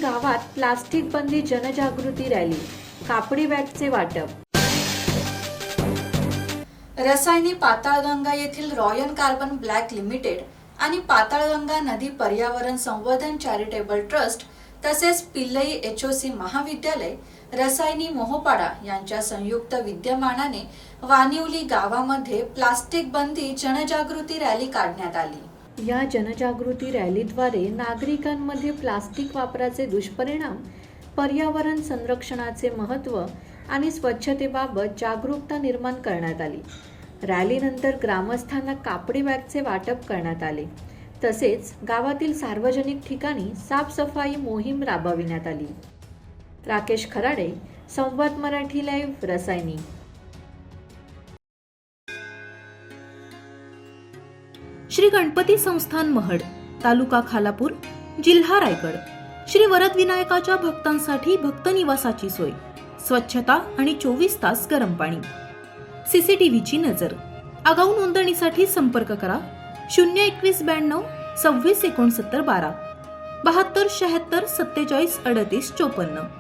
गावात प्लास्टिक बंदी जनजागृती रॅली, कापडी बॅगचे वाटप। रसायनी पाताळगंगा येथील रॉयल कार्बन ब्लॅक लिमिटेड आणि पाताळगंगा नदी पर्यावरण संवर्धन चॅरिटेबल ट्रस्ट तसेच पिल्लई HOC महाविद्यालय रसायनी मोहोपाडा यांच्या संयुक्त विद्यमानाने वानिवली गावामध्ये प्लास्टिक बंदी जनजागृती रॅली काढण्यात आली। या जनजागृती रॅलीद्वारे नागरिकांमध्ये प्लास्टिक वापराचे दुष्परिणाम, पर्यावरण संरक्षणाचे महत्त्व आणि स्वच्छतेबाबत जागरूकता निर्माण करण्यात आली। रॅलीनंतर ग्रामस्थांना कापडी बॅगचे वाटप करण्यात आले। तसेच गावातील सार्वजनिक ठिकाणी साफसफाई मोहीम राबविण्यात आली। राकेश खराडे, संवाद मराठी लाईव्ह, रसायनी। श्री गणपती संस्थान महड, तालुका खालापूर, जिल्हा रायगड। श्री वरदविनायकाच्या भक्तांसाठी भक्त निवासाची सोय, स्वच्छता आणि 24 तास गरम पाणी, CCTVची नजर। आगाऊ नोंदणीसाठी संपर्क करा 021 92 26 69 12 72 76 47 38 54।